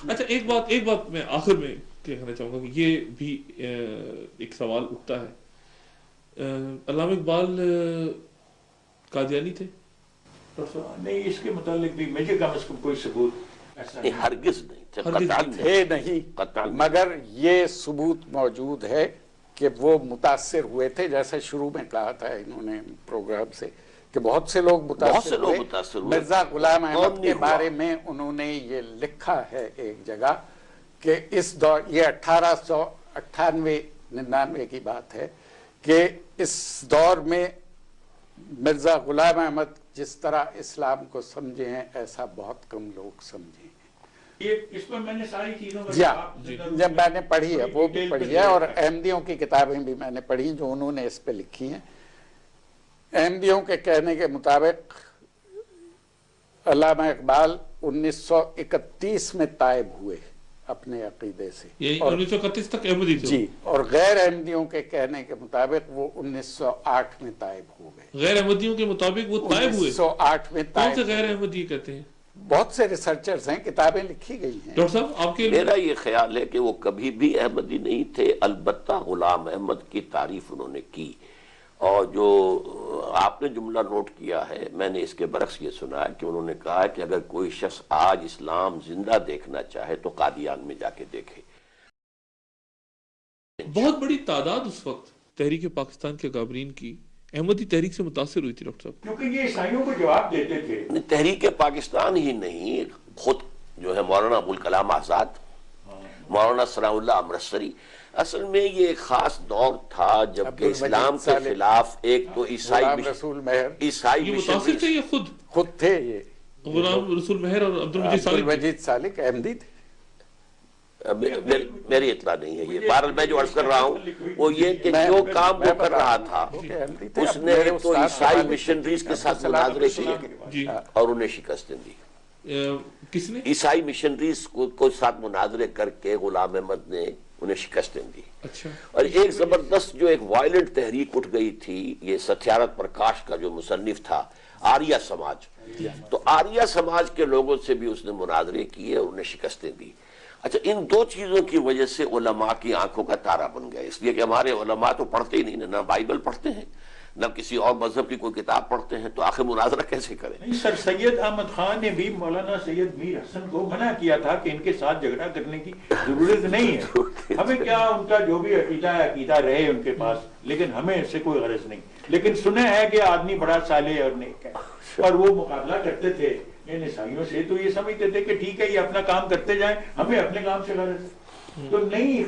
اچھا ایک بات میں آخر میں کہنا چاہوں گا کہ یہ بھی ایک سوال اٹھتا ہے، علامہ اقبال قادیانی تھے؟ نہیں، اس کے متعلق بھی مجھے کم از کم کوئی ثبوت ایسا نہیں، ہرگز نہیں تھے نہیں، مگر یہ ثبوت موجود ہے کہ وہ متاثر ہوئے تھے، جیسے شروع میں کہا تھا انہوں نے پروگرام سے کہ بہت سے لوگ متاثر ہوئے۔ مرزا غلام احمد کے بارے میں انہوں نے یہ لکھا ہے ایک جگہ کہ اس دور، یہ 1898-99 کی بات ہے، کہ اس دور میں مرزا غلام احمد جس طرح اسلام کو سمجھے ہیں ایسا بہت کم لوگ سمجھے ہیں۔ اس پر میں نے ساری چیزوں جب میں نے پڑھی ہے، وہ بھی پڑھی ہے، اور احمدیوں کی کتابیں بھی میں نے پڑھی جو انہوں نے اس پہ لکھی ہیں۔ احمدیوں کے کہنے کے مطابق علامہ اقبال 1931 میں تائب ہوئے اپنے عقیدے سے، 1931 تک احمدی تھے جی، اور غیر احمدیوں کے کہنے کے مطابق وہ 1908 میں تائب ہو گئے۔ غیر احمدیوں کے مطابق وہ تائب ہوئے؟ 1908 میں کون سے تائب۔ غیر احمدی کہتے ہیں؟ بہت سے ریسرچرز ہیں، کتابیں لکھی گئی ہیں۔ ڈاکٹر صاحب آپ کے میرا یہ خیال ہے کہ وہ کبھی بھی احمدی نہیں تھے، البتہ غلام احمد کی تعریف انہوں نے کی، اور جو آپ نے جملہ نوٹ کیا ہے میں نے اس کے برعکس یہ سنا ہے کہ انہوں نے کہا کہ اگر کوئی شخص آج اسلام زندہ دیکھنا چاہے تو قادیان میں جا کے دیکھے۔ بہت بڑی تعداد اس وقت تحریک پاکستان کے کابرین کی احمدی تحریک سے متاثر ہوئی تھی ڈاکٹر صاحب، کیونکہ یہ عیسائیوں کو جواب دیتے تھے۔ تحریک پاکستان ہی نہیں، خود جو ہے مولانا ابوالکلام آزاد، مولانا ثناء اللہ امرتسری، اصل میں یہ ایک خاص دور تھا جب کہ اسلام کے خلاف ایک تو عیسائی یہ متاثر تھے، یہ خود تھے، یہ غلام رسول مہر اور عبدالمجید سالک احمدی تھے۔ میری اطلاع نہیں ہے یہ، بہرحال میں جو عرض کر رہا ہوں وہ یہ کہ جو کام وہ کر رہا تھا اس نے تو عیسائی مشنریز کے ساتھ مناظرے کیے اور انہیں شکست دی۔ کس نے؟ عیسائی مشنریز کو ساتھ مناظرے کر کے غلام احمد نے انہیں شکستیں دی۔ اچھا، اور ایک زبردست جو ایک وائلنٹ تحریک اٹھ گئی تھی، یہ ستیارتھ پرکاش کا جو مصنف تھا، آریہ سماج، تو آریہ سماج کے لوگوں سے بھی اس نے مناظرے کیے اور انہیں شکستیں دی۔ اچھا، ان دو چیزوں کی وجہ سے علماء کی آنکھوں کا تارا بن گیا، اس لیے کہ ہمارے علماء تو پڑھتے ہی نہیں، نہ بائبل پڑھتے ہیں نہ کسی اور مذہب کی کوئی کتاب پڑھتے ہیں، تو آخر مناظرہ کیسے کریں؟ سر سید احمد خان نے بھی مولانا سید میر حسن کو منع کیا تھا کہ ان کے ساتھ جھگڑا کرنے کی ضرورت نہیں ہے، ہمیں کیا ان کا جو بھی عقیدہ ہے عقیدہ رہے ان کے پاس، لیکن ہمیں اس سے کوئی غرض نہیں۔ لیکن سنا ہے کہ آدمی بڑا صالح اور نیک ہے، اور وہ مقابلہ کرتے تھے ان عیسائیوں سے، تو یہ سمجھتے تھے کہ ٹھیک ہے یہ اپنا کام کرتے جائیں، ہمیں اپنے کام سے غرض ہے، تو نہیں